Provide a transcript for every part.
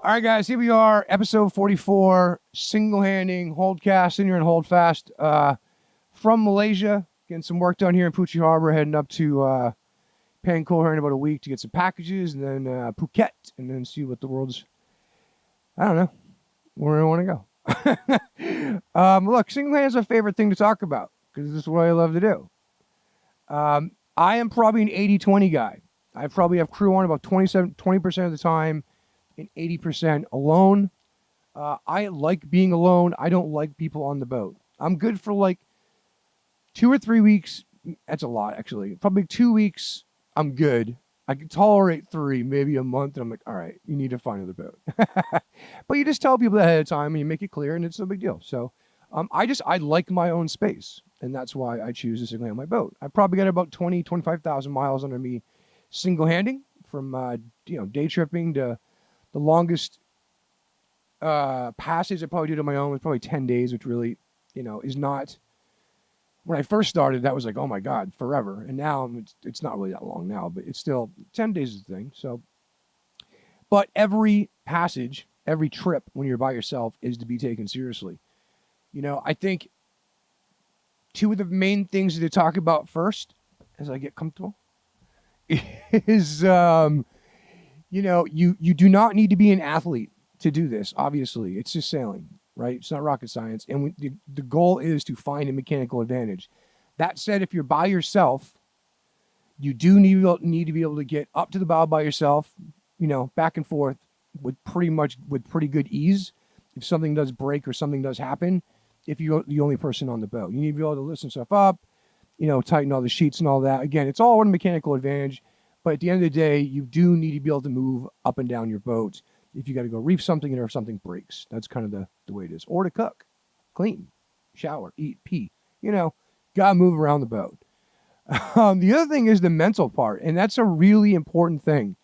All right, guys, here we are, episode 44, single-handing Holdcast, in here in Holdfast, from Malaysia, getting some work done here in Pucci Harbor, heading up to Pankor here in about a week to get some packages, and then Phuket, and then see what the world's, I don't know, where I want to go. Look, single-handing is my favorite thing to talk about, because this is what I love to do. I am probably an 80-20 guy. I probably have crew on about 20% of the time, and 80% alone. I like being alone. I don't like people on the boat. I'm good for like 2 or 3 weeks. That's a lot, actually. Probably 2 weeks, I'm good. I can tolerate 3, maybe a month, and I'm like, all right, you need to find another boat. But you just tell people ahead of time, and you make it clear, and it's no big deal. So I like my own space, and that's why I choose to single-hand my boat. I probably got about 25,000 miles under me single-handing, from day tripping to the longest passage I probably did on my own was probably 10 days, which really, is not. When I first started, that was like, oh my God, forever. And now it's not really that long now, but it's still 10 days is the thing. So, but every passage, every trip when you're by yourself is to be taken seriously. I think 2 of the main things to talk about first, as I get comfortable, is you do not need to be an athlete to do this. Obviously, it's just sailing, right? It's not rocket science. And the goal is to find a mechanical advantage. That said, if you're by yourself, you do need to be able to get up to the bow by yourself, back and forth with pretty good ease. If something does break or something does happen, if you're the only person on the boat, you need to be able to loosen stuff up, tighten all the sheets and all that. Again, it's all a mechanical advantage. But at the end of the day, you do need to be able to move up and down your boat if you got to go reef something or if something breaks. That's kind of the way it is. Or to cook, clean, shower, eat, pee. Got to move around the boat. The other thing is the mental part, and that's a really important thing.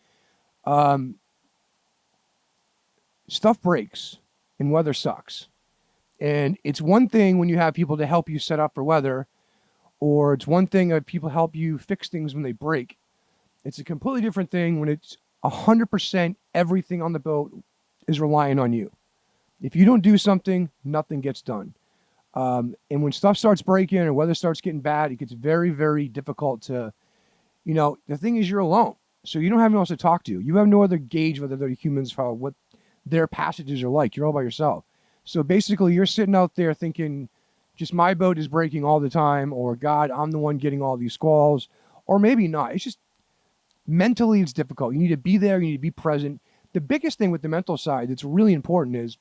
Stuff breaks, and weather sucks. And it's one thing when you have people to help you set up for weather, or it's one thing if people help you fix things when they break. It's a completely different thing when it's 100% everything on the boat is relying on you. If you don't do something, nothing gets done. And when stuff starts breaking or weather starts getting bad, it gets very, very difficult to, the thing is you're alone. So you don't have anyone else to talk to. You have no other gauge whether they're humans, what their passages are like. You're all by yourself. So basically you're sitting out there thinking, just my boat is breaking all the time, or God, I'm the one getting all these squalls, or maybe not. It's just, mentally, it's difficult. You need to be there. You need to be present. The biggest thing with the mental side that's really important is,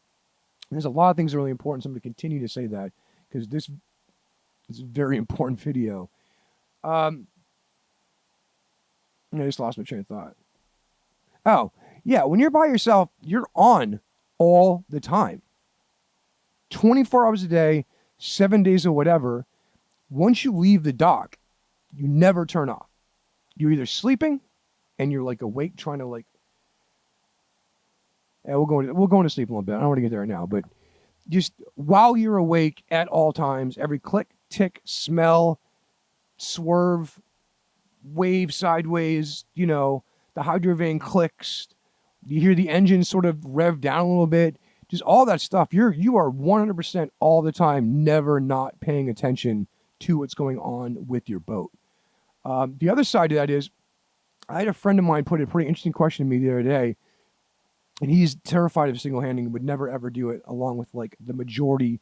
there's a lot of things that are really important, so I'm going to continue to say that, because this is a very important video. I just lost my train of thought. Oh, yeah, when you're by yourself, you're on all the time. 24 hours a day, 7 days or whatever. Once you leave the dock, you never turn off. You're either sleeping, and you're like awake trying to we'll go into sleep a little bit. I don't want to get there right now, but just while you're awake at all times, every click, tick, smell, swerve, wave sideways, the hydrovane clicks, you hear the engine sort of rev down a little bit, just all that stuff. You are 100% all the time, never not paying attention to what's going on with your boat. The other side of that is, I had a friend of mine put a pretty interesting question to me the other day, and he's terrified of single-handing and would never, ever do it, along with, the majority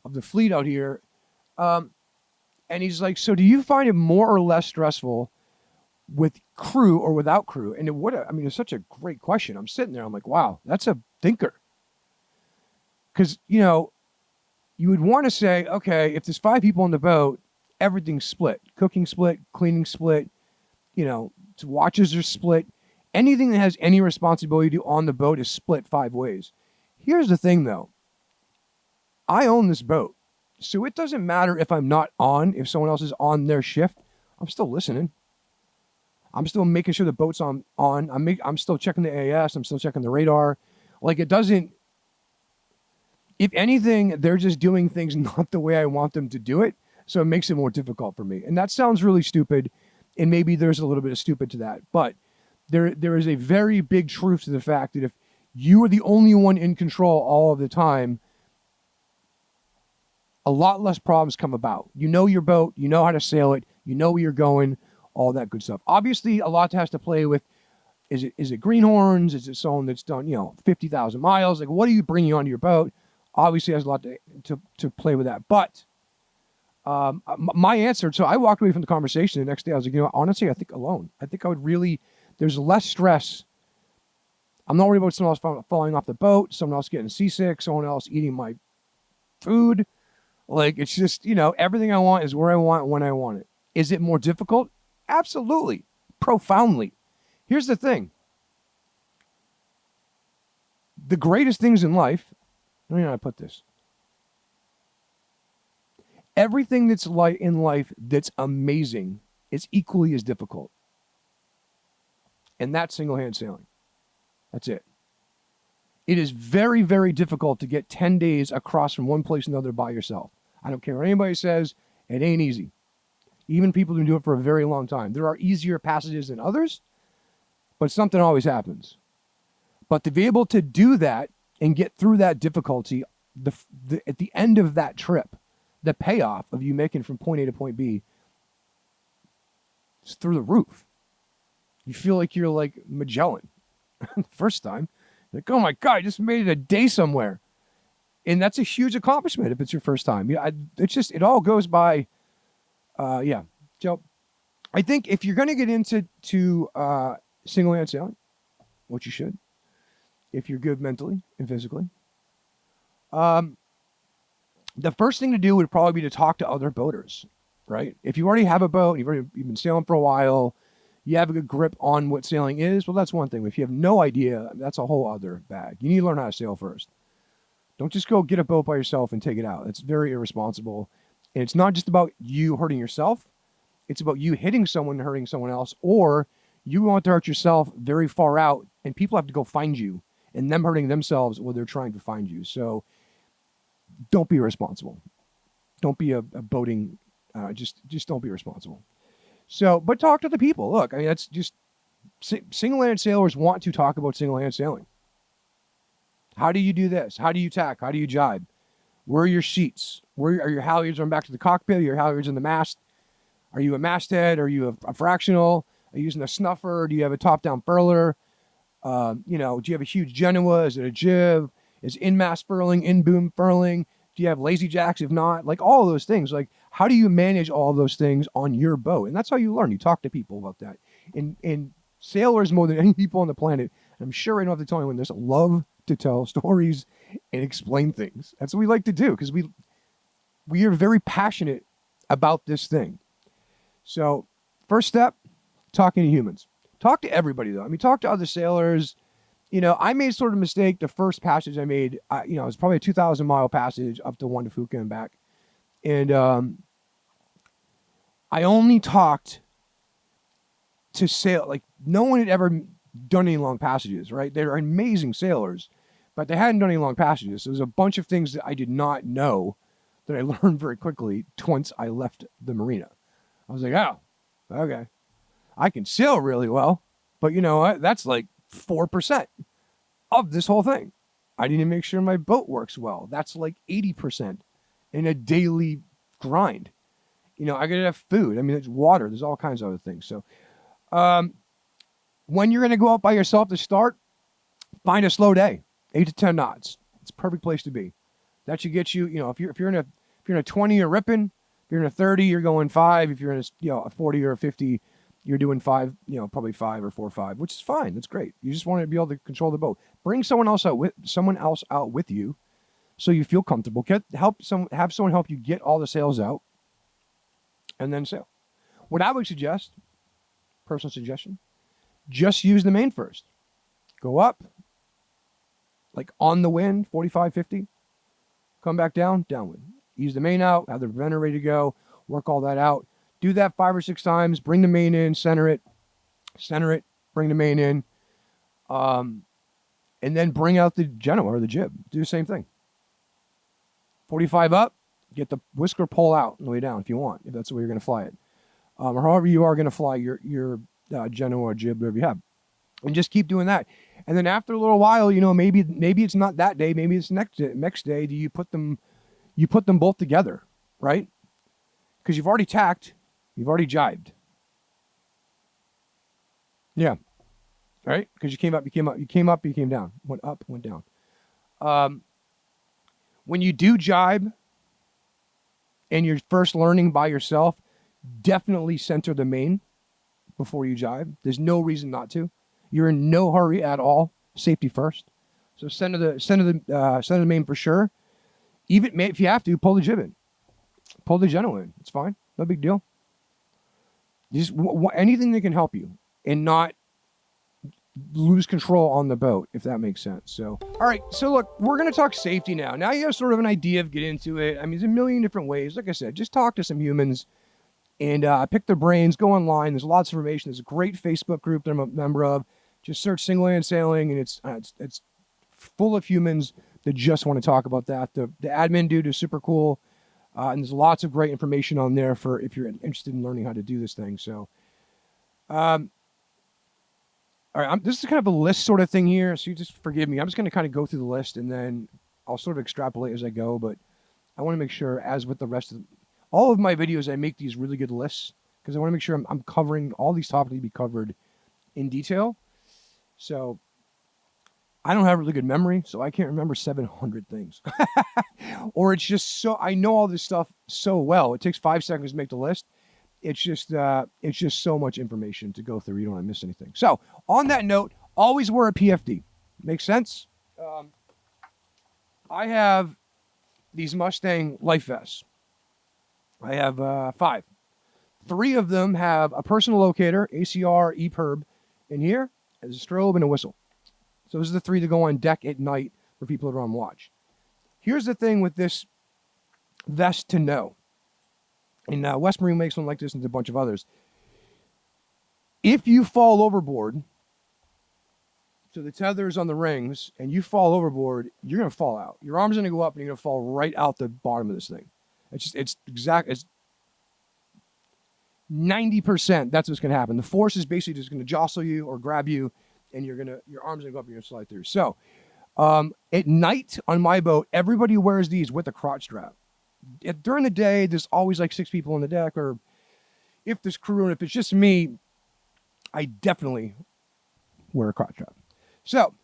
of the fleet out here. And he's like, so do you find it more or less stressful with crew or without crew? And it's such a great question. I'm sitting there, I'm like, wow, that's a thinker. Because, you would want to say, okay, if there's 5 people on the boat, everything's split. Cooking split, cleaning split, watches are split. Anything that has any responsibility to on the boat is split 5 ways. Here's the thing, though. I own this boat. So it doesn't matter if I'm not on, if someone else is on their shift. I'm still listening. I'm still making sure the boat's on. I'm still checking the AS. I'm still checking the radar. If anything, they're just doing things not the way I want them to do it. So it makes it more difficult for me. And that sounds really stupid. And maybe there's a little bit of stupid to that. But there is a very big truth to the fact that if You are the only one in control all of the time. A lot less problems come about. You know your boat, you know how to sail it, you know where you're going, all that good stuff. Obviously, a lot has to play with, is it greenhorns? Is it someone that's done, 50,000 miles? Like, what are you bringing onto your boat? Obviously, has a lot to play with that. But my answer, so I walked away from the conversation the next day. I was like, honestly, I think alone. I think I would really, there's less stress. I'm not worried about someone else falling off the boat, someone else getting seasick, someone else eating my food. Like, it's just, everything I want is where I want when I want it. Is it more difficult? Absolutely. Profoundly. Here's the thing. The greatest things in life, I don't know how to put this. Everything that's in life that's amazing is equally as difficult. And that's single-hand sailing. That's it. It is very, very difficult to get 10 days across from one place to another by yourself. I don't care what anybody says, it ain't easy. Even people who do it for a very long time. There are easier passages than others, but something always happens. But to be able to do that and get through that difficulty, at the end of that trip, the payoff of you making from point A to point B is through the roof. You feel like you're like Magellan. The first time, like, oh my God, I just made it a day somewhere. And that's a huge accomplishment if it's your first time. It all goes by, yeah. So I think if you're going to get into single-hand sailing, which you should, if you're good mentally and physically, the first thing to do would probably be to talk to other boaters, right? If you already have a boat, you've been sailing for a while, you have a good grip on what sailing is, well, that's one thing. If you have no idea, that's a whole other bag. You need to learn how to sail first. Don't just go get a boat by yourself and take it out. It's very irresponsible. And it's not just about you hurting yourself. It's about you hitting someone and hurting someone else, or you want to hurt yourself very far out, and people have to go find you, and them hurting themselves while they're trying to find you. So don't be irresponsible. Don't be a boating, just don't be irresponsible. So, but talk to the people. Look, I mean, that's just, single-handed sailors want to talk about single-handed sailing. How do you do this? How do you tack? How do you jibe? Where are your sheets? Where are your halyards on back to the cockpit? Are your halyards in the mast? Are you a masthead? Are you a fractional? Are you using a snuffer? Do you have a top-down furler? Do you have a huge Genoa? Is it a jib? Is in-mast furling, in-boom furling? Do you have lazy jacks? If not, like all of those things, like how do you manage all of those things on your boat? And that's how you learn. You talk to people about that. And sailors, more than any people on the planet, I'm sure I don't have to tell anyone this, love to tell stories and explain things. That's what we like to do because we are very passionate about this thing. So first step, talking to humans. Talk to everybody though. I mean, talk to other sailors. I made sort of a mistake. The first passage I made, it was probably a 2,000 mile passage up to Juan de Fuca and back. And I only talked to sail, like no one had ever done any long passages, right? They're amazing sailors, but they hadn't done any long passages. So there's a bunch of things that I did not know that I learned very quickly once I left the marina. I was like, oh, okay. I can sail really well, but you know what? That's like 4% of this whole thing. I need to make sure my boat works well. That's like 80% in a daily grind. I gotta have food. I mean, there's water. There's all kinds of other things. So, when you're going to go out by yourself to start, find a slow day, 8 to 10 knots. It's a perfect place to be. That should get you, if you're in a 20, you're ripping. If you're in a 30, you're going 5. If you're in a 40 or a 50, you're doing 5, probably 5 or 4 or 5, which is fine. That's great. You just want to be able to control the boat. Bring someone else out with you, so you feel comfortable. Have someone help you get all the sails out, and then sail. What I would suggest, personal suggestion, just use the main first. Go up, like on the wind, 45, 50. Come back down, downwind. Ease the main out, have the preventer ready to go, work all that out. Do that 5 or 6 times, bring the main in, center it, bring the main in, and then bring out the Genoa or the jib. Do the same thing. 45 up, get the whisker pole out on the way down if you want, if that's the way you're going to fly it. Or however you are going to fly your Genoa or jib, whatever you have. and just keep doing that. And then after a little while, maybe it's not that day, maybe it's next day. Do you put them both together, right? Because you've already tacked, you've already jibed. Yeah, right? Because you came up, you came down, went up, went down. When you do jibe and you're first learning by yourself, definitely center the main before you jibe. There's no reason not to. You're in no hurry at all. Safety first. So center the main for sure. Even if you have to, pull the jib in, pull the general in. It's fine. No big deal. Just anything that can help you and not lose control on the boat, if that makes sense. So, all right. So look, we're going to talk safety now. Now you have sort of an idea of get into it. I mean, there's a million different ways. Like I said, just talk to some humans and pick their brains, go online. There's lots of information. There's a great Facebook group that I'm a member of. Just search single land sailing, and it's full of humans that just want to talk about that. The admin dude is super cool. And there's lots of great information on there for if you're interested in learning how to do this thing. So, all right, this is kind of a list sort of thing here, so you just forgive me. I'm just going to kind of go through the list, and then I'll sort of extrapolate as I go, but I want to make sure, as with the rest of all of my videos, I make these really good lists, because I want to make sure I'm covering all these topics to be covered in detail. So I don't have really good memory, so I can't remember 700 things. Or it's just so, I know all this stuff so well. It takes 5 seconds to make the list. It's just so much information to go through. You don't want to miss anything. So on that note, always wear a PFD. Makes sense? I have these Mustang life vests. I have 5. 3 of them have a personal locator, ACR, EPIRB in here, as a strobe and a whistle. So those are the 3 that go on deck at night for people that are on watch. Here's the thing with this vest to know. And West Marine makes one like this and a bunch of others. If you fall overboard, so the tether's on the rings, and you fall overboard, you're going to fall out. Your arm's going to go up, and you're going to fall right out the bottom of this thing. It's 90%. That's what's going to happen. The force is basically just going to jostle you or grab you, and your arm's going to go up, and you're going to slide through. So at night on my boat, everybody wears these with a crotch strap. During the day, there's always like 6 people on the deck, or if there's crew, and if it's just me, I definitely wear a crotch strap. So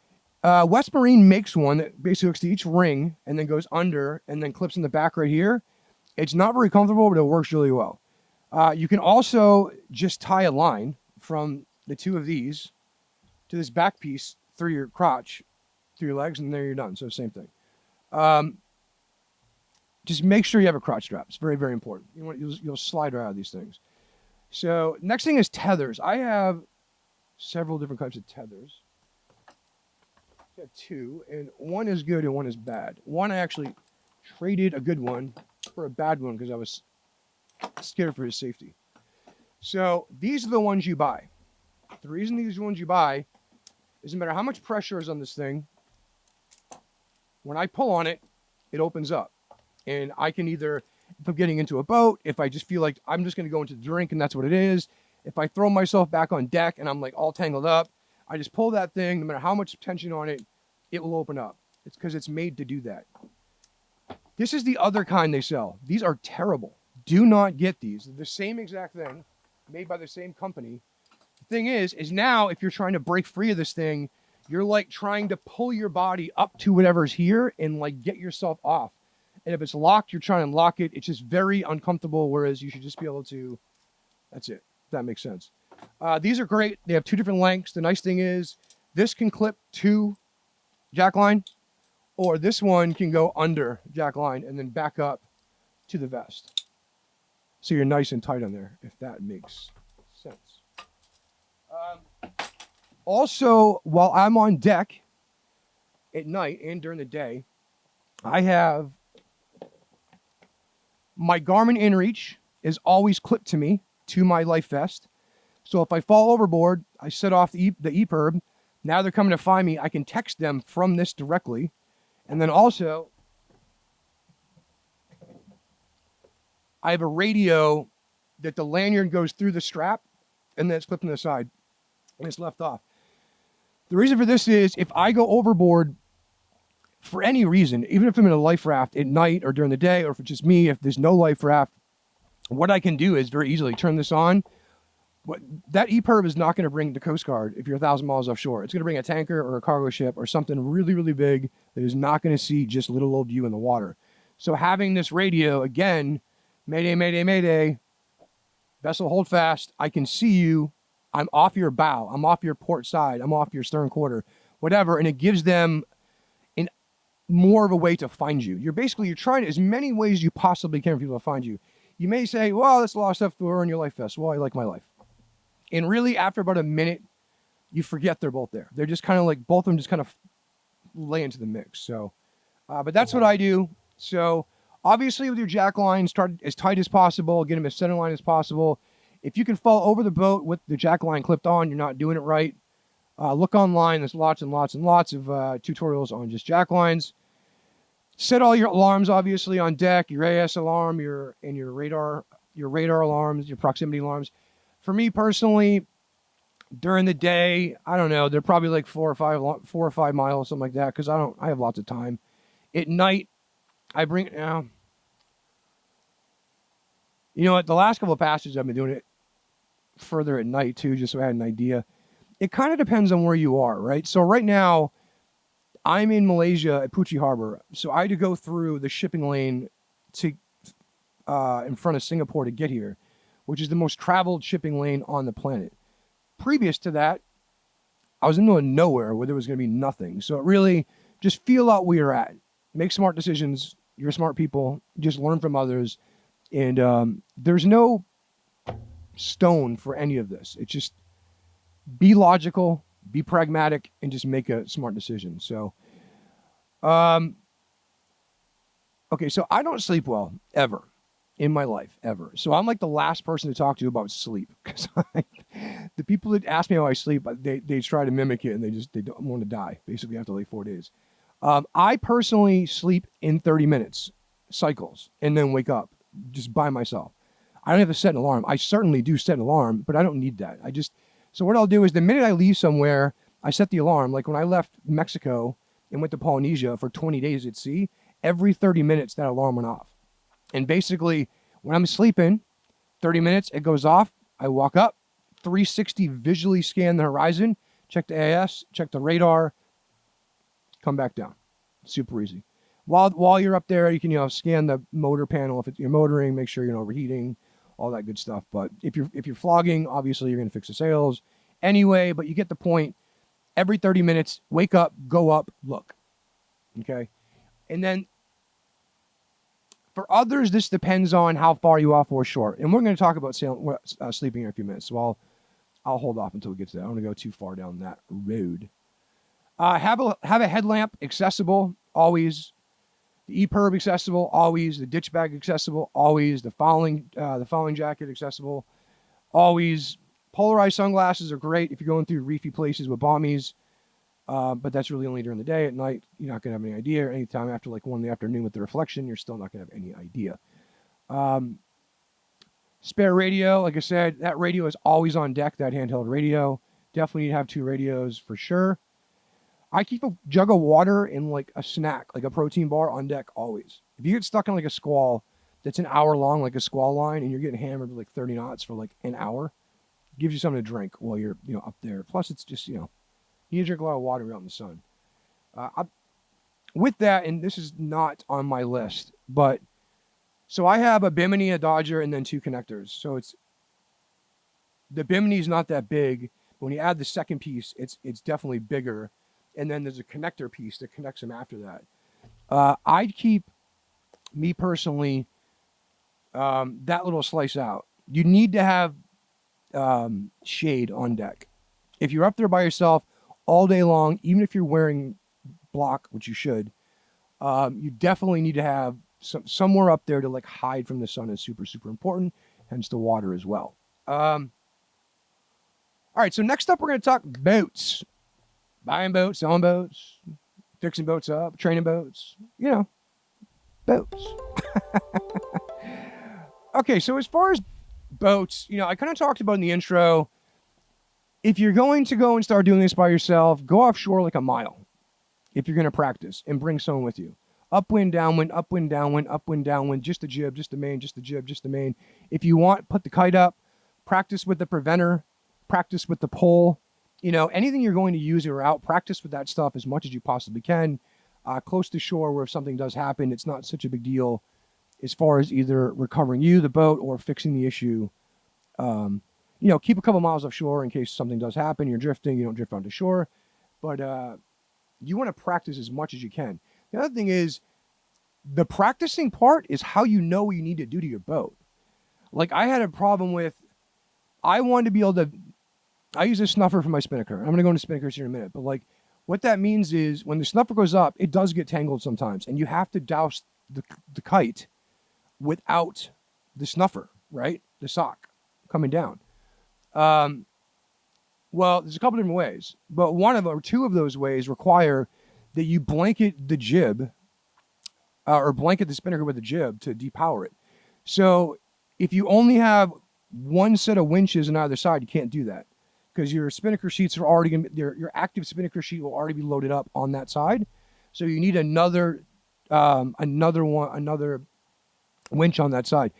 West Marine makes one that basically hooks to each ring and then goes under and then clips in the back right here. It's not very comfortable, but it works really well. You can also just tie a line from the 2 of these to this back piece through your crotch, through your legs, and there you're done. So same thing. Just make sure you have a crotch strap. It's very, very important. You'll slide right out of these things. So next thing is tethers. I have several different types of tethers. I have 2, and one is good and one is bad. One I actually traded a good one for a bad one because I was scared for his safety. So these are the ones you buy. The reason these are the ones you buy is no matter how much pressure is on this thing, when I pull on it, it opens up. And I can either, if I'm getting into a boat, if I just feel like I'm just going to go into the drink and that's what it is, if I throw myself back on deck and I'm like all tangled up, I just pull that thing, no matter how much tension on it, it will open up. It's because it's made to do that. This is the other kind they sell. These are terrible. Do not get these. They're the same exact thing, made by the same company. The thing is now if you're trying to break free of this thing, you're like trying to pull your body up to whatever's here and like get yourself off. And if it's locked, you're trying to unlock it. It's just very uncomfortable, whereas you should just be able to, that's it. If that makes sense. These are great. They have 2 different lengths. The nice thing is this can clip to jack line, or this one can go under jack line and then back up to the vest. So you're nice and tight on there, if that makes sense. Also, while I'm on deck at night and during the day, I have my Garmin InReach is always clipped to me, to my life vest. So if I fall overboard, I set off the EPIRB. Now they're coming to find me. I can text them from this directly. And then also, I have a radio that the lanyard goes through the strap, and then it's clipped on the side, and it's left off. The reason for this is if I go overboard for any reason, even if I'm in a life raft at night or during the day, or if it's just me, if there's no life raft, what I can do is very easily turn this on. That EPIRB is not going to bring the Coast Guard if you're 1,000 miles offshore. It's going to bring a tanker or a cargo ship or something really, really big that is not going to see just little old you in the water. So having this radio, again, mayday, mayday, mayday, vessel hold fast, I can see you, I'm off your bow, I'm off your port side, I'm off your stern quarter, whatever, and it gives them more of a way to find you. You're trying as many ways you possibly can for people to find you. You may say, well, that's a lot of stuff to earn your life vest. Well, I like my life. And really, after about a minute, you forget they're both there. They're just kind of like, both of them just kind of lay into the mix. So, but that's what I do. So, obviously, with your jack line, start as tight as possible, get them as center line as possible. If you can fall over the boat with the jack line clipped on, you're not doing it right. Look online. There's lots and lots and lots of tutorials on just jack lines. Set all your alarms, obviously, on deck. Your AS alarm, your radar alarms, your proximity alarms. For me personally, during the day, I don't know. They're probably like 4 or 5 miles, something like that, because I have lots of time. At night, I bring now. You know what? The last couple of passages, I've been doing it further at night too, just so I had an idea. It kind of depends on where you are, right? So right now, I'm in Malaysia at Puchi Harbor, so I had to go through the shipping lane to in front of Singapore to get here, which is the most traveled shipping lane on the planet. Previous to that, I was in the middle of nowhere where there was going to be nothing. So it really just feel out where you're at. Make smart decisions. You're smart people. Just learn from others. And there's no stone for any of this. It's just be logical, be pragmatic, and just make a smart decision. So, okay, so I don't sleep well, ever, in my life, ever. So I'm like the last person to talk to about sleep. Because the people that ask me how I sleep, they try to mimic it, and they don't want to die, basically, after like 4 days. I personally sleep in 30 minutes, cycles, and then wake up, just by myself. I don't have to set an alarm. I certainly do set an alarm, but I don't need that. So what I'll do is the minute I leave somewhere, I set the alarm. Like when I left Mexico and went to Polynesia for 20 days at sea, every 30 minutes that alarm went off. And basically, when I'm sleeping, 30 minutes, it goes off. I walk up, 360 visually scan the horizon, check the AS, check the radar, come back down. Super easy. While you're up there, you can scan the motor panel if you're motoring, make sure you're not overheating, all that good stuff. But if you're flogging, obviously you're going to fix the sails anyway. But you get the point. Every 30 minutes, wake up, go up, look. Okay, and then for others, this depends on how far you off or short. And we're going to talk about sleeping in a few minutes. So I'll hold off until we get to that. I don't want to go too far down that road. Have a headlamp accessible always. The EPIRB accessible always. The ditch bag accessible always. The fouling jacket accessible always. Polarized sunglasses are great if you're going through reefy places with bombies, but that's really only during the day. At night, you're not going to have any idea. Or anytime after like 1 in the afternoon with the reflection, you're still not going to have any idea. Spare radio, like I said, that radio is always on deck, that handheld radio. Definitely need to have 2 radios for sure. I keep a jug of water and like a snack, like a protein bar on deck always. If you get stuck in like a squall that's an hour long, like a squall line, and you're getting hammered with like 30 knots for like an hour, it gives you something to drink while you're up there. Plus, it's just you need to drink a lot of water out in the sun. With that, and this is not on my list, but so I have a Bimini, a Dodger, and then 2 connectors. So the Bimini is not that big. When you add the second piece, it's definitely bigger. And then there's a connector piece that connects them after that. I'd keep, me personally, that little slice out. You need to have shade on deck. If you're up there by yourself all day long, even if you're wearing block, which you should, you definitely need to have somewhere up there to like hide from the sun is super, super important, hence the water as well. All right, so next up we're going to talk boats. Buying boats, selling boats, fixing boats up, training boats, boats. Okay, so as far as boats, I kind of talked about in the intro, If you're going to go and start doing this by yourself, go offshore like a mile if you're going to practice and bring someone with you. Upwind, downwind, upwind, downwind, upwind, downwind, just the jib, just the main, just the jib, just the main. If you want, put the kite up, practice with the preventer, practice with the pole. Anything you're going to use or out, practice with that stuff as much as you possibly can. Close to shore where if something does happen, it's not such a big deal as far as either recovering you, the boat, or fixing the issue. Keep a couple miles offshore in case something does happen. You're drifting, you don't drift onto shore. But you want to practice as much as you can. The other thing is, the practicing part is how you know what you need to do to your boat. Like, I had a problem with, I wanted to be able to, I use a snuffer for my spinnaker. I'm going to go into spinnakers here in a minute. But, like, what that means is when the snuffer goes up, it does get tangled sometimes. And you have to douse the kite without the snuffer, right? The sock coming down. Well, there's a couple different ways, but one of or two of those ways require that you blanket the jib or blanket the spinnaker with the jib to depower it. So if you only have one set of winches on either side, you can't do that because your spinnaker sheets are already going to, your active spinnaker sheet will already be loaded up on that side. So you need another winch on that side.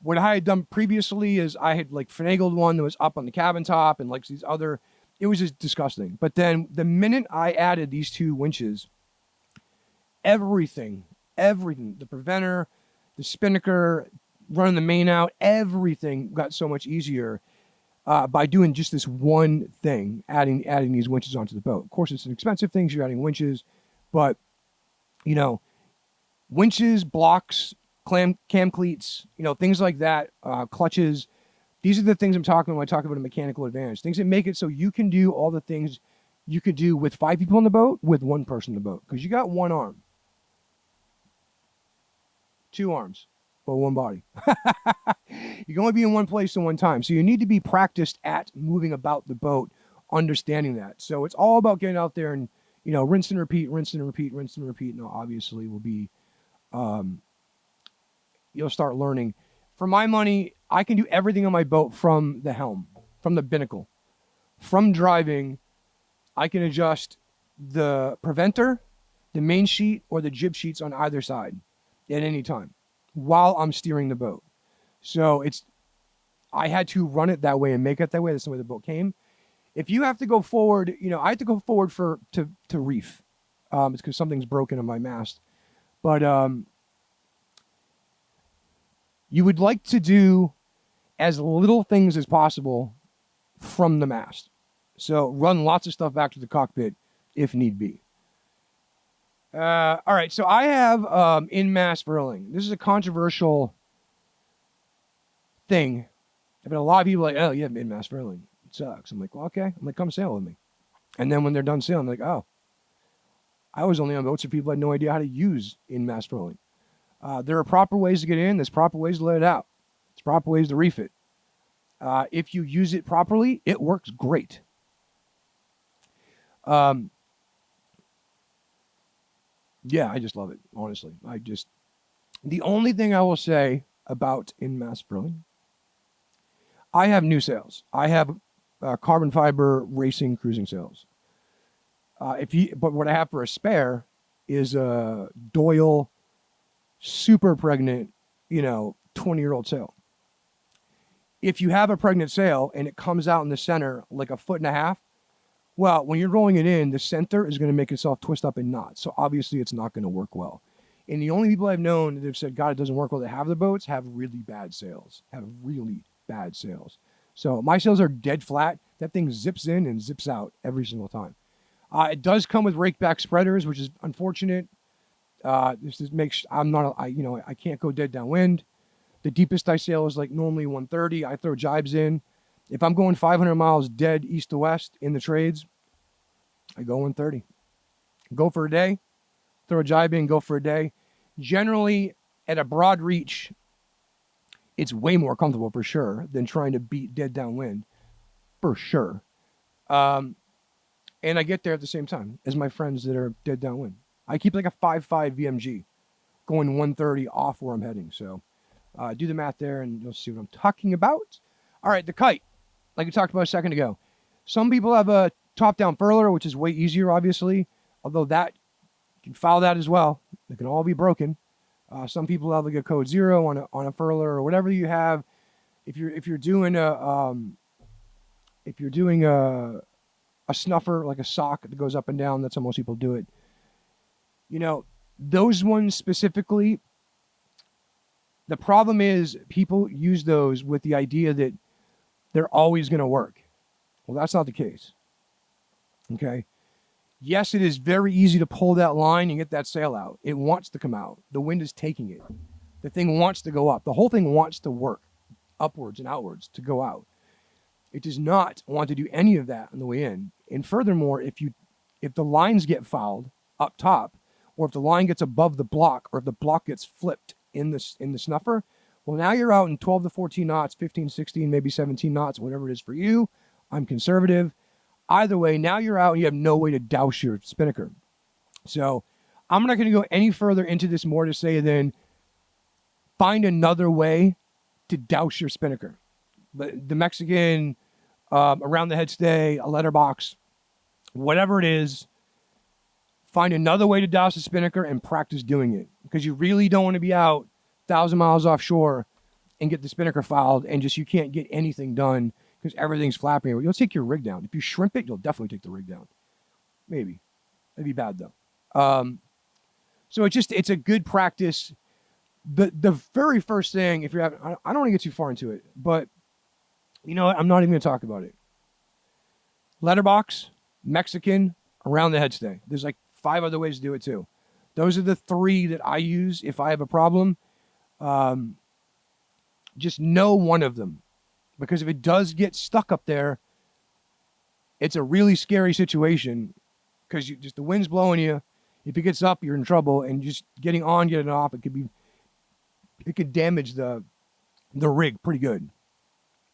What I had done previously is I had like finagled one that was up on the cabin top and like these other, it was just disgusting. But then the minute I added these two winches, everything, the preventer, the spinnaker, running the main out, everything got so much easier by doing just this one thing, adding these winches onto the boat. Of course, it's an expensive thing, so you're adding winches, but winches, blocks, cam cleats, things like that, clutches. These are the things I'm talking about when I talk about a mechanical advantage. Things that make it so you can do all the things you could do with 5 people on the boat with one person on the boat. Because you got one arm. 2 arms, but one body. You can only be in one place at one time. So you need to be practiced at moving about the boat, understanding that. So it's all about getting out there and, rinse and repeat, rinse and repeat, rinse and repeat. Now, obviously, will be... you'll start learning. For my money, I can do everything on my boat from the helm, from the binnacle. From driving, I can adjust the preventer, the main sheet, or the jib sheets on either side at any time while I'm steering the boat. So I had to run it that way and make it that way. That's the way the boat came. If you have to go forward, I have to go forward to reef. It's because something's broken on my mast. But you would like to do as little things as possible from the mast. So run lots of stuff back to the cockpit if need be. All right, so I have in-mast furling. This is a controversial thing. I've had a lot of people like, oh, you have in-mast furling. It sucks. I'm like, well, okay. I'm like, come sail with me. And then when they're done sailing, I'm like, oh, I was only on boats where people had no idea how to use in-mast furling. There are proper ways to get in. There's proper ways to let it out. There's proper ways to reef it. If you use it properly, it works great. Yeah, I just love it, honestly. The only thing I will say about in-mast furling, I have new sails. I have carbon fiber racing cruising sails. But what I have for a spare is a Doyle super pregnant, 20-year-old sail. If you have a pregnant sail and it comes out in the center like 1.5 feet, well, when you're rolling it in, the center is going to make itself twist up in knots. So obviously it's not going to work well. And the only people I've known that have said, God, it doesn't work well, that have the boats, have really bad sails. So my sails are dead flat. That thing zips in and zips out every single time. It does come with rakeback spreaders, which is unfortunate. This makes I can't go dead downwind. The deepest I sail is like normally 130. I throw jibes in. If I'm going 500 miles dead east to west in the trades, I go 130. Go for a day, throw a jibe in, go for a day. Generally, at a broad reach, it's way more comfortable for sure than trying to beat dead downwind, for sure. And I get there at the same time as my friends that are dead downwind. I keep like a 5.5 VMG going 130 off where I'm heading. So do the math there and you'll see what I'm talking about. All right, the kite, like we talked about a second ago. Some people have a top-down furler, which is way easier, obviously, although that you can file that as well. They can all be broken. Some people have like a code 0 on a furler or whatever you have. If you're doing a snuffer, like a sock that goes up and down, that's how most people do it. You know, those ones specifically, the problem is people use those with the idea that they're always going to work. Well, that's not the case. Okay. Yes, it is very easy to pull that line and get that sail out. It wants to come out. The wind is taking it. The thing wants to go up. The whole thing wants to work upwards and outwards to go out. It does not want to do any of that on the way in. And furthermore, if the lines get fouled up top, or if the line gets above the block, or if the block gets flipped in the snuffer, well, now you're out in 12 to 14 knots, 15, 16, maybe 17 knots, whatever it is for you. I'm conservative. Either way, now you're out and you have no way to douse your spinnaker. So I'm not going to go any further into this more to say than find another way to douse your spinnaker. The Mexican, around the head stay, a letterbox, whatever it is, find another way to douse the spinnaker and practice doing it. Because you really don't want to be out 1,000 miles offshore and get the spinnaker fouled and just you can't get anything done because everything's flapping. You'll take your rig down. If you shrimp it, you'll definitely take the rig down. Maybe. That'd be bad, though. So it's a good practice. The very first thing, if you're having, I don't want to get too far into it, but you know what? I'm not even going to talk about it. Letterbox, Mexican, around the head stay. There's like 5 other ways to do it too. Those are the 3 that I use if I have a problem. Just know one of them. Because if it does get stuck up there, it's a really scary situation because just the wind's blowing you. If it gets up, you're in trouble, and just getting on, getting off, it could damage the rig pretty good.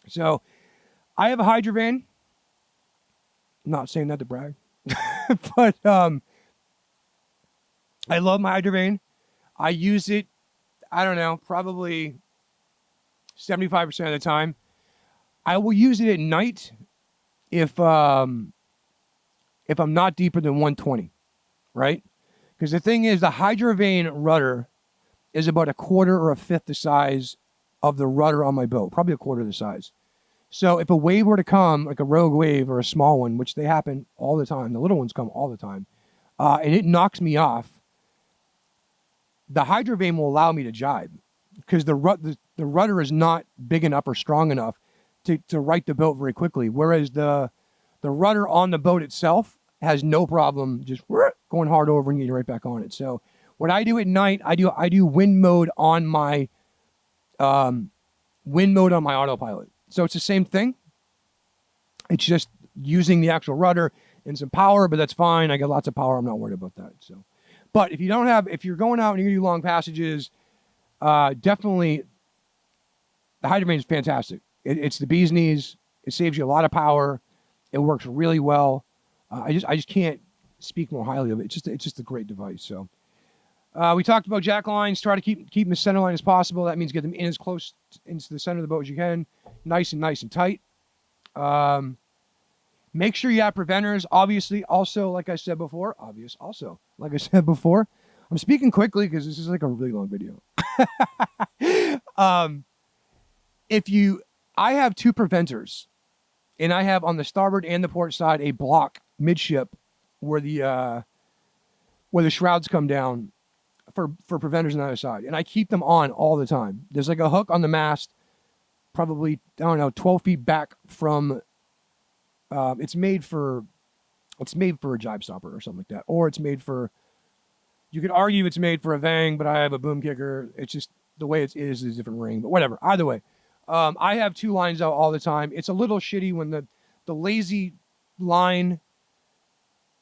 So I have a hydrovan. I'm not saying that to brag, but I love my hydrovan. I use it, I don't know, probably 75% of the time. I will use it at night if I'm not deeper than 120, right? Because the thing is, the hydrovan rudder is about 1/4 or 1/5 the size of the rudder on my boat, probably 1/4 the size. So if a wave were to come, like a rogue wave or a small one, which they happen all the time, the little ones come all the time, and it knocks me off, the hydrovan will allow me to jibe because the rudder is not big enough or strong enough to right the boat very quickly. Whereas the rudder on the boat itself has no problem just going hard over and getting right back on it. So what I do at night, I do wind mode on my autopilot. So it's the same thing. It's just using the actual rudder and some power, but that's fine. I got lots of power. I'm not worried about that. So, but if you're going out and you're gonna do long passages, definitely the hydrovan is fantastic. It's the bee's knees. It saves you a lot of power. It works really well. I just can't speak more highly of it. It's just a great device. So we talked about jack lines. Try to keep them as center line as possible. That means get them in as close into the center of the boat as you can. Nice and tight. Make sure you have preventers. Obviously, also, like I said before, I'm speaking quickly because this is like a really long video. I have 2 preventers, and I have on the starboard and the port side a block midship where the shrouds come down for preventers on the other side, and I keep them on all the time. There's like a hook on the mast, probably 12 feet back from. It's made for a jibe stopper or something like that, or it's made for. You could argue it's made for a vang, but I have a boom kicker. It's just the way it is a different ring, but whatever. Either way. I have 2 lines out all the time. It's a little shitty when the lazy line,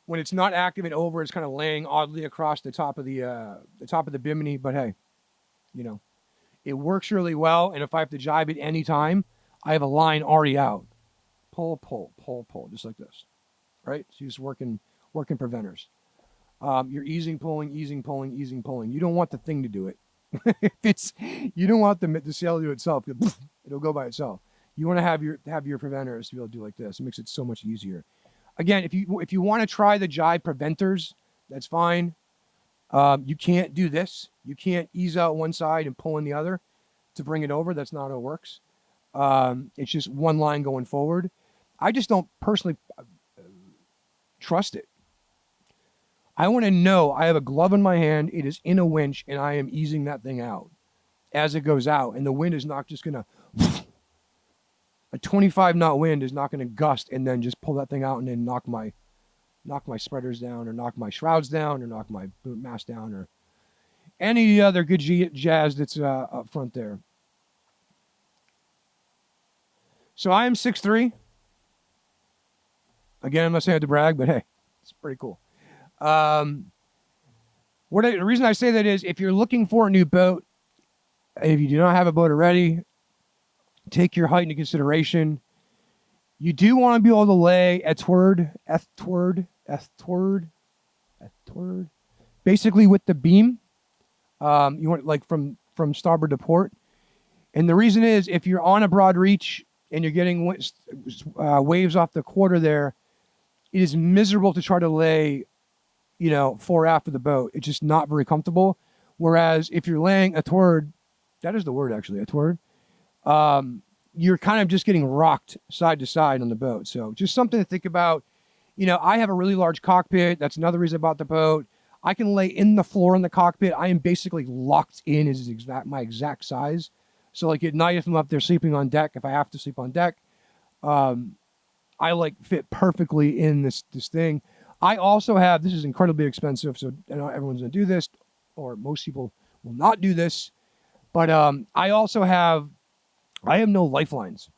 when it's not active and over, it's kind of laying oddly across the top of the bimini. But hey, it works really well. And if I have to jibe at any time, I have a line already out. Pull, just like this, right? So you're just working preventers. You're easing, pulling. You don't want the thing to do it. You don't want the sail to do itself. It'll go by itself. You want to have your preventers to be able to do like this. It makes it so much easier. Again, if you want to try the jibe preventers, that's fine. You can't do this. You can't ease out one side and pull in the other to bring it over. That's not how it works. It's just one line going forward. I just don't personally trust it. I want to know I have a glove in my hand. It is in a winch, and I am easing that thing out as it goes out. And the wind is not just going to, a 25 knot wind is not going to gust and then just pull that thing out and then knock my spreaders down or knock my shrouds down or knock my boot mast down or any other good jazz that's up front there. So I am 6'3". Again, I'm not saying I have to brag, but hey, it's pretty cool. The reason I say that is if you're looking for a new boat, if you do not have a boat already, take your height into consideration. You do want to be able to lay eastward, basically with the beam. You want like from starboard to port. And the reason is if you're on a broad reach and you're getting waves off the quarter there, it is miserable to try to lay, fore aft of the boat. It's just not very comfortable. Whereas if you're laying athwart, that is the word actually, athwart, you're kind of just getting rocked side to side on the boat. So just something to think about. I have a really large cockpit. That's another reason I bought the boat. I can lay in the floor in the cockpit. I am basically locked in as my exact size. So like at night, if I'm up there sleeping on deck, if I have to sleep on deck, I like fit perfectly in this thing. I also have, this is incredibly expensive, so I know everyone's going to do this, or most people will not do this, but I have no lifelines.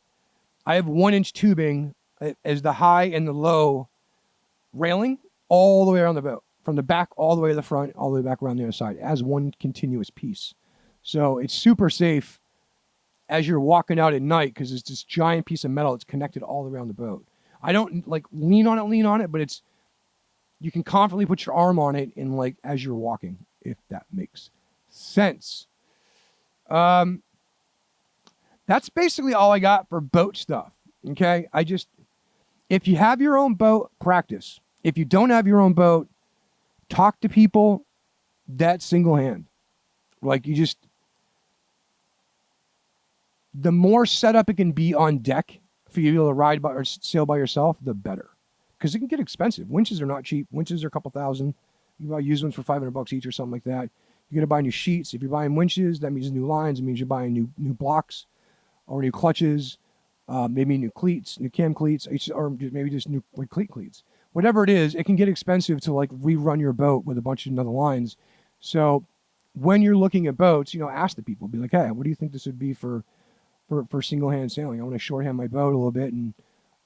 I have 1-inch tubing as the high and the low railing all the way around the boat, from the back all the way to the front, all the way back around the other side, as one continuous piece. So it's super safe as you're walking out at night because it's this giant piece of metal that's connected all around the boat. I don't like lean on it, but you can confidently put your arm on it and like as you're walking, if that makes sense. That's basically all I got for boat stuff. Okay. If you have your own boat, practice. If you don't have your own boat, talk to people that single hand. Like the more setup it can be on deck for you to be able to ride by or sail by yourself, the better. Because it can get expensive. Winches are not cheap. Winches are a couple $1,000. You can buy used ones for $500 each or something like that. You're going to buy new sheets. If you're buying winches, that means new lines. It means you're buying new blocks or new clutches, maybe new cleats, new cam cleats, or maybe just new cleats. Whatever it is, it can get expensive to like rerun your boat with a bunch of other lines. So when you're looking at boats, ask the people. Be like, hey, what do you think this would be for single-hand sailing? I want to shorthand my boat a little bit, and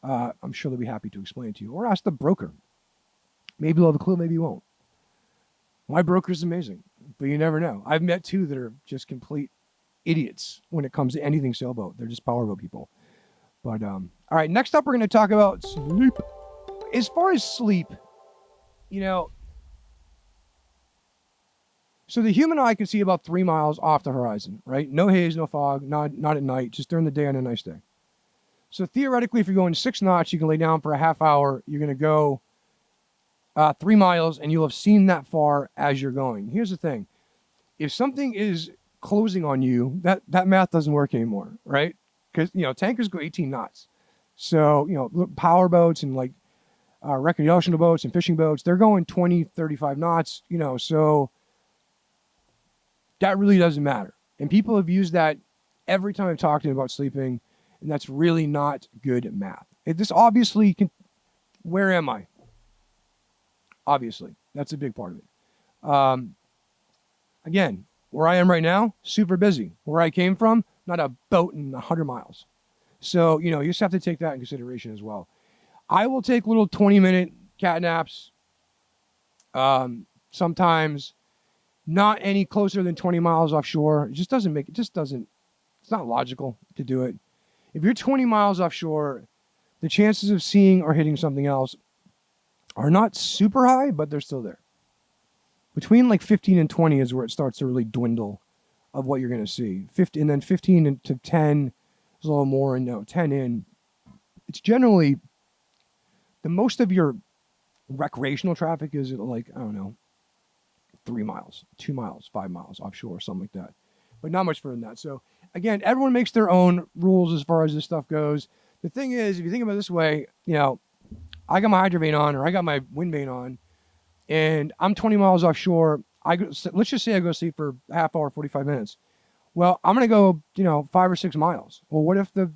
I'm sure they'll be happy to explain it to you. Or ask the broker. Maybe they'll have a clue, maybe you won't. My broker's amazing, but you never know. I've met two that are just complete idiots when it comes to anything sailboat. They're just powerboat people. But, all right, next up we're going to talk about sleep. As far as sleep, so the human eye can see about 3 miles off the horizon, right? No haze, no fog, not at night, just during the day on a nice day. So theoretically, if you're going 6 knots, you can lay down for a half hour. You're going to go 3 miles, and you'll have seen that far as you're going. Here's the thing. If something is closing on you, that math doesn't work anymore, right? Because, tankers go 18 knots. So, power boats and like recreational boats and fishing boats, they're going 20, 35 knots, so that really doesn't matter. And people have used that every time I've talked to them about sleeping, and that's really not good math. This obviously can, where am I? Obviously, that's a big part of it. Again, where I am right now, super busy. Where I came from, not a boat in 100 miles. So, you just have to take that in consideration as well. I will take little 20-minute cat naps. Sometimes not any closer than 20 miles offshore. It's not logical to do it. If you're 20 miles offshore, the chances of seeing or hitting something else are not super high, but they're still there. Between like 15 and 20 is where it starts to really dwindle of what you're going to see. 15 to 10 It's a little more, and 10 in. It's generally the most of your recreational traffic is like, I don't know, 3 miles, 2 miles, 5 miles offshore, something like that. But not much further than that. So again, everyone makes their own rules as far as this stuff goes. The thing is, if you think about it this way, I got my hydrovane on or I got my wind vane on and I'm 20 miles offshore. Let's just say I go to sleep for a half hour, 45 minutes. Well, I'm going to go, 5 or 6 miles. Well, what if the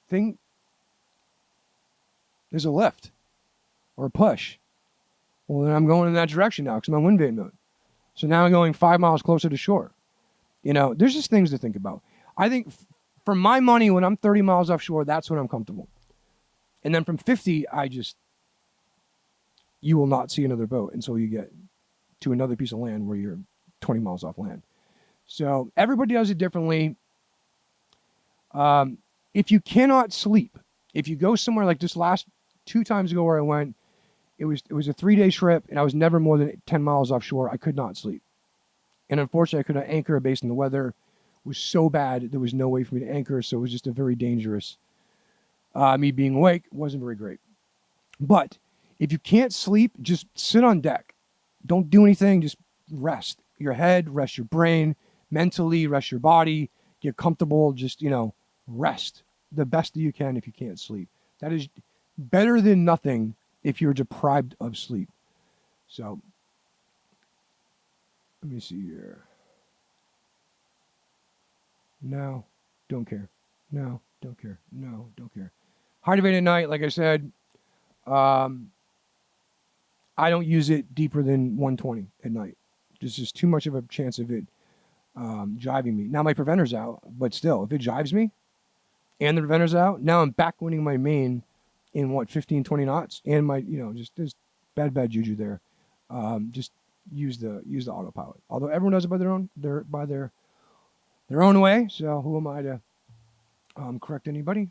thing is a lift or a push? Well, then I'm going in that direction now because I'm on wind vane mode. So now I'm going 5 miles closer to shore. There's just things to think about. I think for my money, when I'm 30 miles offshore, that's when I'm comfortable. And then from 50, you will not see another boat until you get to another piece of land where you're 20 miles off land. So everybody does it differently. If you cannot sleep, if you go somewhere like this last 2 times ago where I went, it was a 3-day trip and I was never more than 10 miles offshore. I could not sleep. And unfortunately, I could not anchor based on the weather. It was so bad, there was no way for me to anchor. So it was just a very dangerous, me being awake wasn't very great. But if you can't sleep, just sit on deck. Don't do anything. Just rest your head, rest your brain, mentally, rest your body, get comfortable. Just, rest the best that you can if you can't sleep. That is better than nothing if you're deprived of sleep. So let me see here. No, don't care. No, don't care. No, don't care. Hydrovane at night, like I said, I don't use it deeper than 120 at night. There's just too much of a chance of it jiving me. Now my preventer's out, but still, if it jives me and the preventer's out, now I'm backwinding my main in 15, 20 knots, and my, just there's bad juju there. Just use the autopilot. Although everyone does it by their own way. So who am I to correct anybody?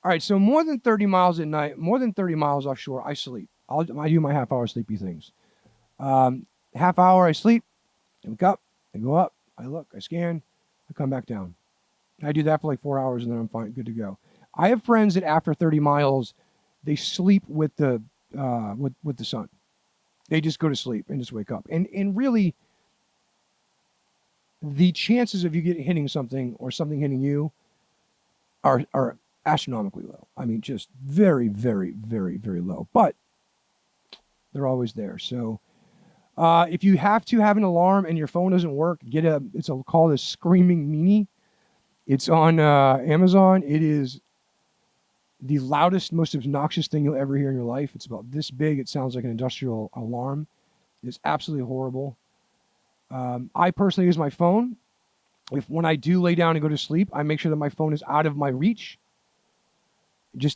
All right, so more than 30 miles at night, more than 30 miles offshore, I sleep. I do my half-hour sleepy things. Half hour, I sleep, I wake up, I go up, I look, I scan, I come back down. I do that for like 4 hours, and then I'm fine, good to go. I have friends that after 30 miles, they sleep with the sun. They just go to sleep and just wake up. And really, the chances of you hitting something or something hitting you are astronomically low. I mean, just very, very, very, very low. But they're always there. So if you have to have an alarm and your phone doesn't work, it's called a Screaming Mini. It's on Amazon. It is the loudest, most obnoxious thing you'll ever hear in your life. It's about this big. It sounds like an industrial alarm. It's absolutely horrible. I personally use my phone. When I do lay down and go to sleep, I make sure that my phone is out of my reach.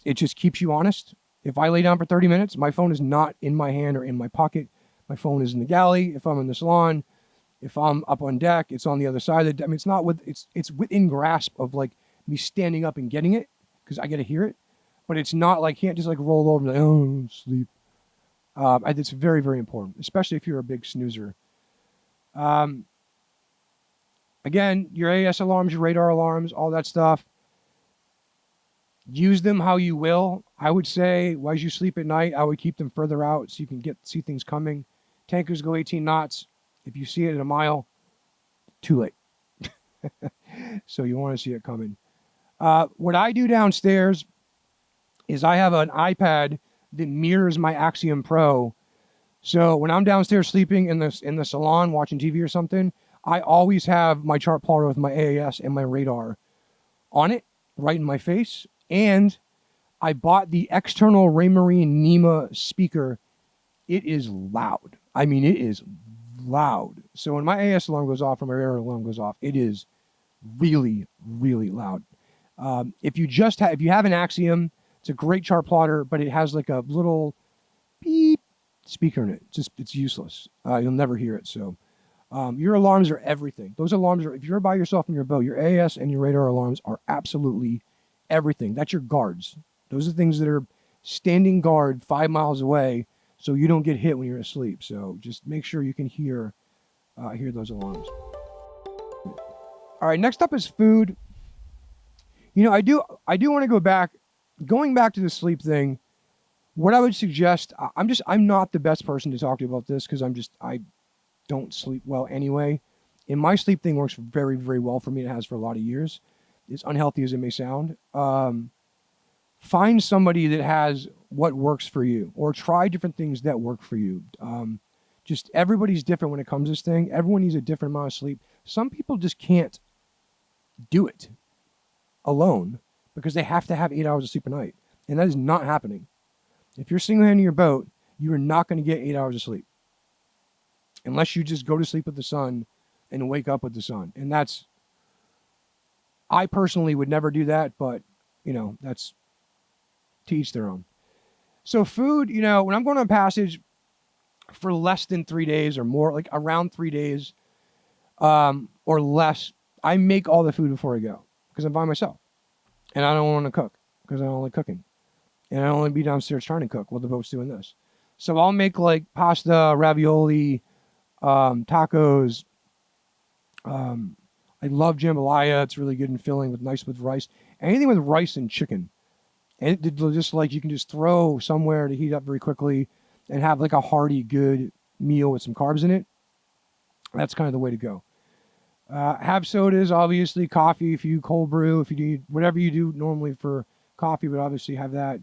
It just keeps you honest. If I lay down for 30 minutes, my phone is not in my hand or in my pocket. My phone is in the galley. If I'm in the salon, if I'm up on deck, it's on the other side of the. I mean, it's within grasp of like me standing up and getting it because I get to hear it, but it's not like can't just like roll over and like, oh, sleep. It's very, very important, especially if you're a big snoozer. Again, your AS alarms, your radar alarms, all that stuff. Use them how you will. I would say, as you sleep at night, I would keep them further out so you can see things coming. Tankers go 18 knots. If you see it at a mile, too late. So you want to see it coming. What I do downstairs is I have an iPad that mirrors my Axiom Pro. So when I'm downstairs sleeping in the salon watching TV or something, I always have my chart plotter with my AAS and my radar on it, right in my face. And I bought the external Raymarine NEMA speaker. It is loud. I mean, it is loud. So when my AAS alarm goes off or my radar alarm goes off, it is really, really loud. If you have an Axiom, it's a great chart plotter, but it has like a little beep speaker in it. It's useless. You'll never hear it. So your alarms are everything. Those alarms are, if you're by yourself in your boat, your AAS and your radar alarms are absolutely everything. That's your guards. Those are things that are standing guard 5 miles away so you don't get hit when you're asleep. So just make sure you can hear those alarms. All right, next up is food. I do want to go back. Going back to the sleep thing, what I would suggest, I'm not the best person to talk to about this because I don't sleep well anyway. And my sleep thing works very, very well for me. It has for a lot of years. As unhealthy as it may sound. Find somebody that has what works for you, or try different things that work for you. Just everybody's different when it comes to this thing. Everyone needs a different amount of sleep. Some people just can't do it alone because they have to have 8 hours of sleep a night. And that is not happening. If you're single-handed your boat, you are not going to get 8 hours of sleep. Unless you just go to sleep with the sun and wake up with the sun. And I personally would never do that, but, that's to each their own. So food, when I'm going on passage for less than 3 days or more, like around 3 days or less, I make all the food before I go because I'm by myself. And I don't want to cook because I don't like cooking. And I don't want to be downstairs trying to cook while the boat's doing this. So I'll make like pasta, ravioli, tacos. I love jambalaya. It's really good and filling with rice. Anything with rice and chicken. And just like you can just throw somewhere to heat up very quickly and have like a hearty, good meal with some carbs in it. That's kind of the way to go. Have sodas, obviously, coffee if you cold brew, if you need whatever you do normally for coffee, but obviously have that.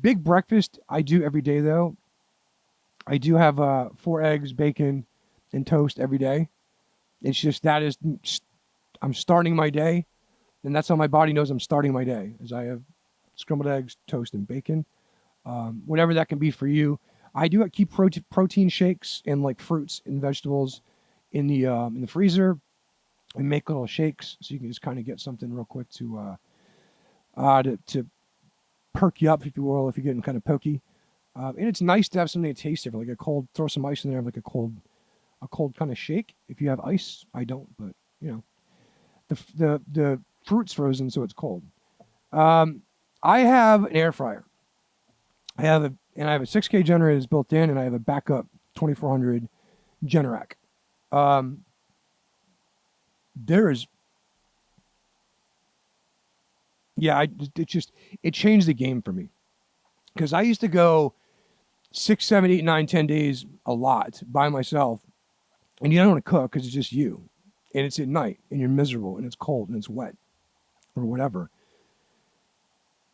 Big breakfast I do every day though. I do have 4 eggs, bacon, and toast every day. It's just I'm starting my day, and that's how my body knows I'm starting my day, as I have scrambled eggs, toast, and bacon. Whatever that can be for you. I do keep protein shakes and like fruits and vegetables in the freezer, and make little shakes so you can just kind of get something real quick to perk you up, if you will, if you're getting kind of pokey. And it's nice to have something to taste different, like throw some ice in there, like a cold kind of shake. If you have ice, I don't, but the fruit's frozen, so it's cold. I have an air fryer. I have a 6K generator that's built in, and I have a backup 2400 Generac. It changed the game for me, because I used to go 6, 7, 8, 9, 10 days a lot by myself, and you don't want to cook because it's just you, and it's at night, and you're miserable, and it's cold, and it's wet, or whatever.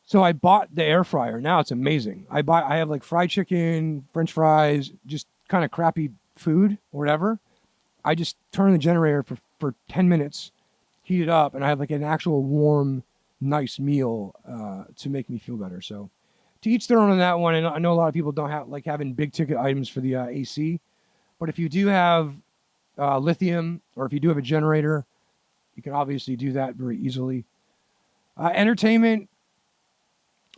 So I bought the air fryer. Now it's amazing. I have like fried chicken, French fries, just kind of crappy food or whatever. I just turn the generator for 10 minutes, heat it up, and I have like an actual warm, nice meal to make me feel better. So to each their own on that one. And I know a lot of people don't have like having big ticket items for the AC, but if you do have lithium, or if you do have a generator, you can obviously do that very easily. Entertainment,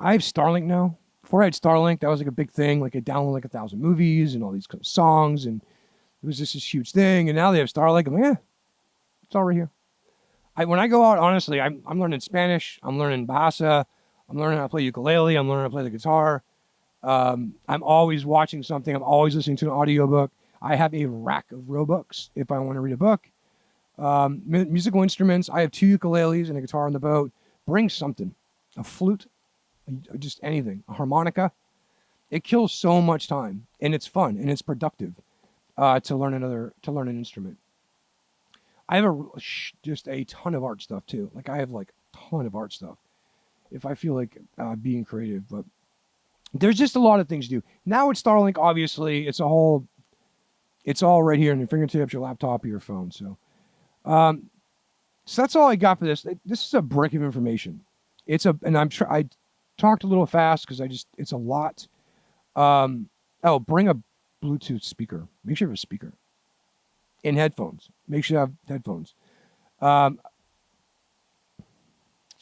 I have Starlink now. Before I had Starlink, that was like a big thing. Like I downloaded like 1,000 movies and all these kind of songs, and it was just this huge thing. And now they have Starlink. I'm like, it's all right here. When I go out, honestly, I'm learning Spanish. I'm learning Bahasa. I'm learning how to play ukulele. I'm learning how to play the guitar. I'm always watching something. I'm always listening to an audiobook. I have a rack of Robooks if I want to read a book. Musical instruments. I have 2 ukuleles and a guitar on the boat. Bring something. A flute. Just anything. A harmonica. It kills so much time, and it's fun, and it's productive to learn an instrument. I have just a ton of art stuff too. Like I have like a ton of art stuff if I feel like being creative, but there's just a lot of things to do. Now with Starlink, obviously it's all right here in your fingertips, your laptop, or your phone. So that's all I got for this. This is a brick of information. I talked a little fast because it's a lot. Bring a Bluetooth speaker. Make sure you have a speaker. And headphones. Make sure you have headphones. So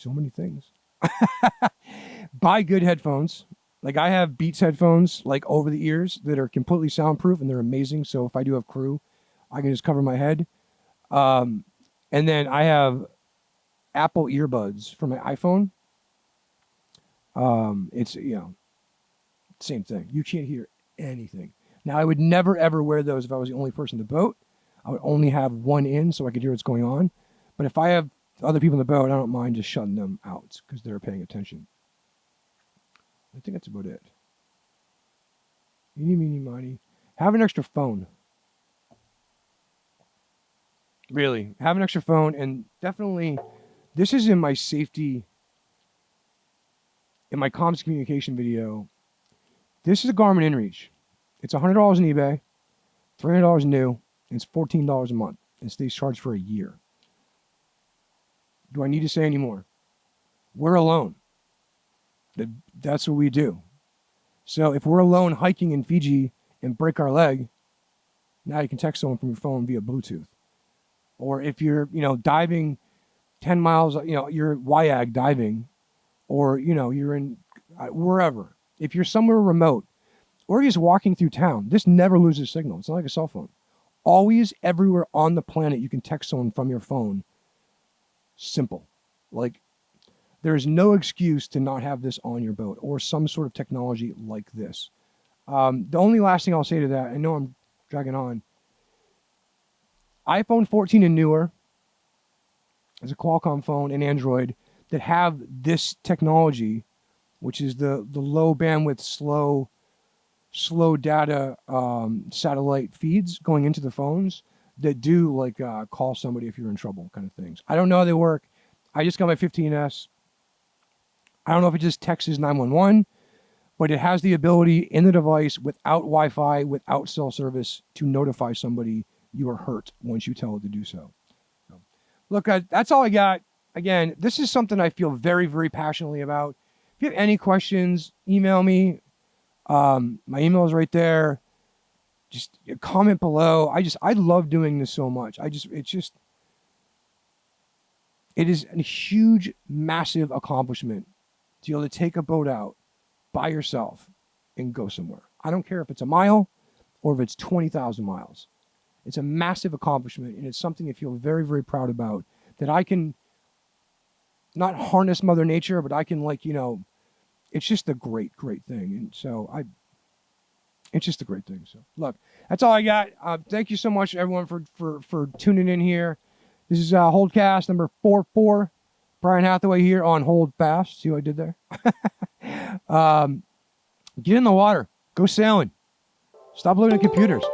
many things. Buy good headphones. Like I have Beats headphones, like over the ears, that are completely soundproof, and they're amazing. So if I do have crew, I can just cover my head. And then I have Apple earbuds for my iPhone. It's same thing. You can't hear anything. Now I would never ever wear those if I was the only person in the boat. I would only have one in so I could hear what's going on. But if I have other people in the boat, I don't mind just shutting them out because they're paying attention. I think that's about it. Eeny, meeny, miny. Have an extra phone. Really, have an extra phone, and definitely, this is in my safety, in my comms communication video. This is a Garmin InReach. It's $100 on eBay, $300 new, and it's $14 a month. It stays charged for a year. Do I need to say any more? We're alone. That's what we do. So if we're alone hiking in Fiji and break our leg, now you can text someone from your phone via Bluetooth. Or if you're, diving 10 miles, you're YAG diving, or, you're in wherever. If you're somewhere remote, or you're just walking through town, this never loses signal. It's not like a cell phone. Always, everywhere on the planet, you can text someone from your phone. Simple. Like, there is no excuse to not have this on your boat or some sort of technology like this. The only last thing I'll say to that, I know I'm dragging on, iPhone 14 and newer is a Qualcomm phone and Android that have this technology, which is the low bandwidth, slow data satellite feeds going into the phones that do like call somebody if you're in trouble kind of things. I don't know how they work. I just got my 15S. I don't know if it just texts 911, but it has the ability in the device without Wi-Fi, without cell service, to notify somebody you are hurt once you tell it to do so. Look, that's all I got. Again, this is something I feel very, very passionately about. If you have any questions, email me. My email is right there. Just comment below. I love doing this so much. It is a huge, massive accomplishment to be able to take a boat out by yourself and go somewhere. I don't care if it's a mile or if it's 20,000 miles. It's a massive accomplishment, and it's something I feel very, very proud about, that I can not harness Mother Nature, but I can, it's just a great, great thing. And so it's just a great thing. So look, that's all I got. Thank you so much, everyone, for tuning in here. This is Holdcast number 44. Brian Hathaway here on Hold Fast. See what I did there? Get in the water. Go sailing. Stop looking at computers.